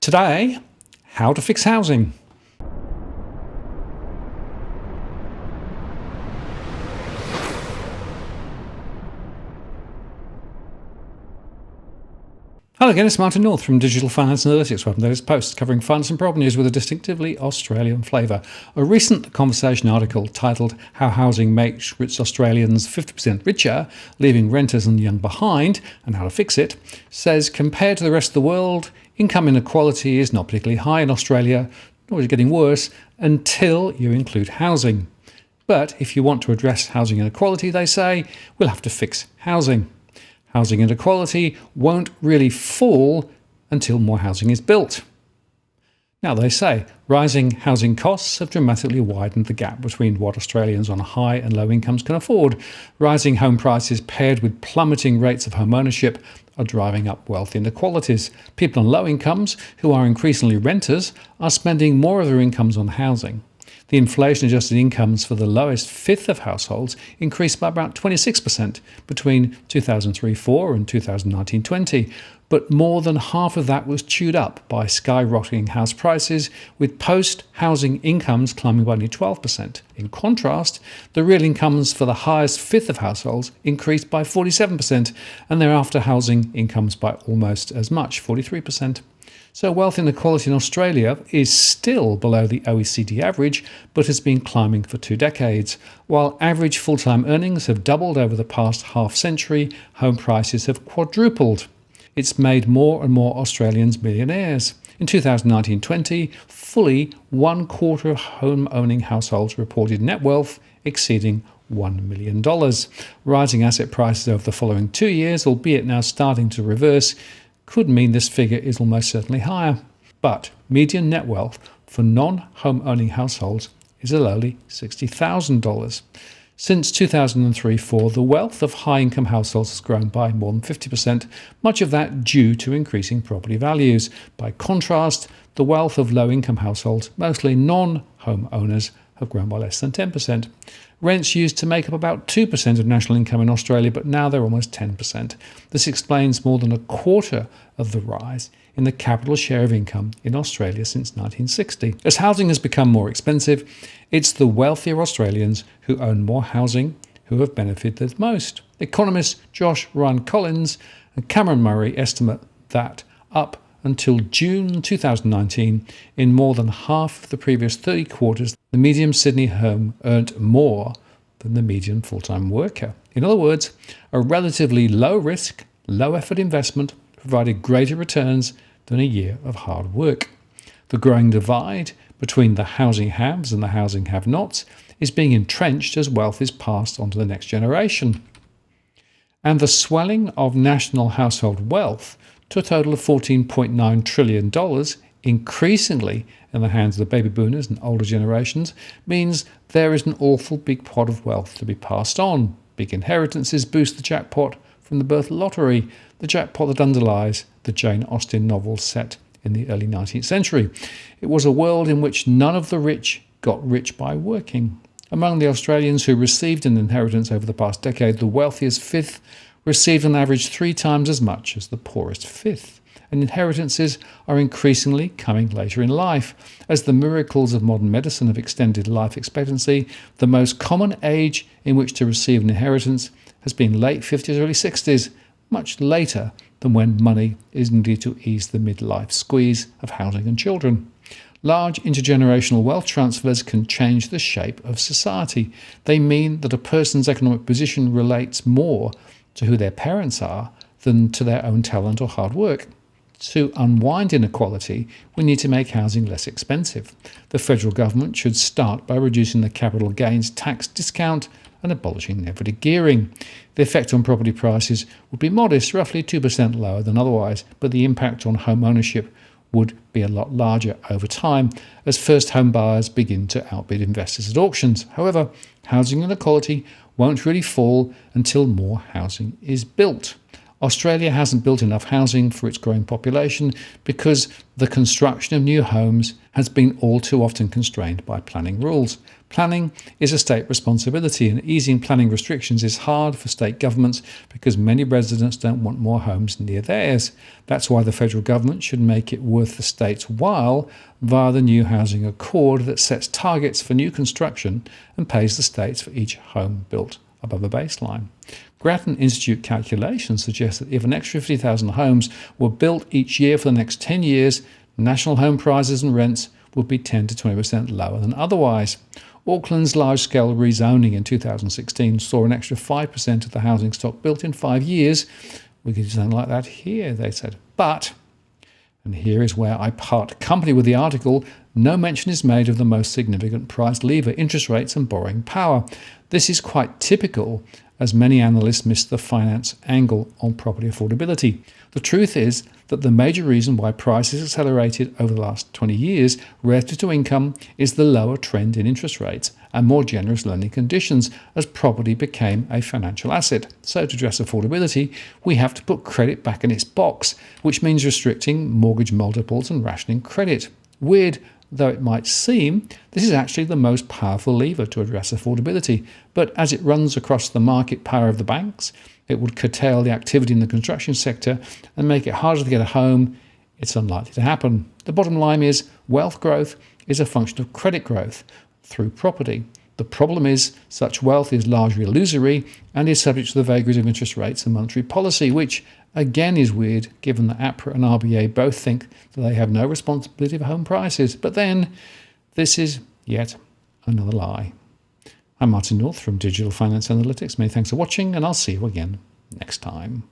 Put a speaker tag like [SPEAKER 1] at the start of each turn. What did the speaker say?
[SPEAKER 1] Today, how to fix housing. Hello again, it's Martin North from Digital Finance Analytics, welcome to this post covering finance and property news with a distinctively Australian flavour. A recent Conversation article titled How Housing Makes Rich Australians 50% Richer, Leaving Renters and Young Behind, and How to Fix It, says compared to the rest of the world, income inequality is not particularly high in Australia, nor is it getting worse until you include housing. But if you want to address housing inequality, they say, we'll have to fix housing. Housing inequality won't really fall until more housing is built. Now, they say rising housing costs have dramatically widened the gap between what Australians on high and low incomes can afford. Rising home prices paired with plummeting rates of home ownership are driving up wealth inequalities. People on low incomes, who are increasingly renters, are spending more of their incomes on housing. The inflation-adjusted incomes for the lowest fifth of households increased by about 26% between 2003-04 and 2019-20, but more than half of that was chewed up by skyrocketing house prices, with post-housing incomes climbing by only 12%. In contrast, the real incomes for the highest fifth of households increased by 47%, and thereafter housing incomes by almost as much, 43%. So wealth inequality in Australia is still below the OECD average, but has been climbing for 2 decades. While average full-time earnings have doubled over the past half-century, home prices have quadrupled. It's made more and more Australians millionaires. In 2019-20, fully 1/4 of home-owning households reported net wealth exceeding $1 million. Rising asset prices over the following 2 years, albeit now starting to reverse, could mean this figure is almost certainly higher. But median net wealth for non-home owning households is a lowly $60,000. Since 2003-04, the wealth of high-income households has grown by more than 50%, much of that due to increasing property values. By contrast, the wealth of low-income households, mostly non-home owners, have grown by less than 10%. Rents used to make up about 2% of national income in Australia, but now they're almost 10%. This explains more than 1/4 of the rise in the capital share of income in Australia since 1960. As housing has become more expensive, it's the wealthier Australians who own more housing who have benefited most. Economists Josh Ryan Collins and Cameron Murray estimate that up until June 2019, in more than half of the previous 30 quarters, the median Sydney home earned more than the median full-time worker. In other words, a relatively low-risk, low-effort investment provided greater returns than a year of hard work. The growing divide between the housing haves and the housing have-nots is being entrenched as wealth is passed on to the next generation. And the swelling of national household wealth to a total of $14.9 trillion, increasingly in the hands of the baby boomers and older generations, means there is an awful big pot of wealth to be passed on. Big inheritances boost the jackpot from the birth lottery, the jackpot that underlies the Jane Austen novels set in the early 19th century. It was a world in which none of the rich got rich by working. Among the Australians who received an inheritance over the past decade, the wealthiest fifth received on average 3 times as much as the poorest fifth. And inheritances are increasingly coming later in life. As the miracles of modern medicine have extended life expectancy, the most common age in which to receive an inheritance has been late 50s, early 60s, much later than when money is needed to ease the midlife squeeze of housing and children. Large intergenerational wealth transfers can change the shape of society. They mean that a person's economic position relates more to who their parents are than to their own talent or hard work. To unwind inequality, we need to make housing less expensive. The federal government should start by reducing the capital gains tax discount and abolishing negative gearing. The effect on property prices would be modest, roughly 2% lower than otherwise, but the impact on home ownership would be a lot larger over time as first home buyers begin to outbid investors at auctions. However, housing inequality won't really fall until more housing is built. Australia hasn't built enough housing for its growing population because the construction of new homes has been all too often constrained by planning rules. Planning is a state responsibility, and easing planning restrictions is hard for state governments because many residents don't want more homes near theirs. That's why the federal government should make it worth the state's while via the new housing accord that sets targets for new construction and pays the states for each home built above a baseline. Grattan Institute calculations suggest that if an extra 50,000 homes were built each year for the next 10 years, national home prices and rents would be 10 to 20% lower than otherwise. Auckland's large-scale rezoning in 2016 saw an extra 5% of the housing stock built in 5 years. We could do something like that here, they said. But, and here is where I part company with the article, no mention is made of the most significant price lever, interest rates and borrowing power. This is quite typical, as many analysts miss the finance angle on property affordability. The truth is that the major reason why prices accelerated over the last 20 years relative to income is the lower trend in interest rates and more generous lending conditions as property became a financial asset. So to address affordability, we have to put credit back in its box, which means restricting mortgage multiples and rationing credit. Weird though it might seem, this is actually the most powerful lever to address affordability. But as it runs across the market power of the banks, it would curtail the activity in the construction sector and make it harder to get a home. It's unlikely to happen. The bottom line is wealth growth is a function of credit growth through property. The problem is such wealth is largely illusory and is subject to the vagaries of interest rates and monetary policy, which again is weird given that APRA and RBA both think that they have no responsibility for home prices. But then this is yet another lie. I'm Martin North from Digital Finance Analytics. Many thanks for watching, and I'll see you again next time.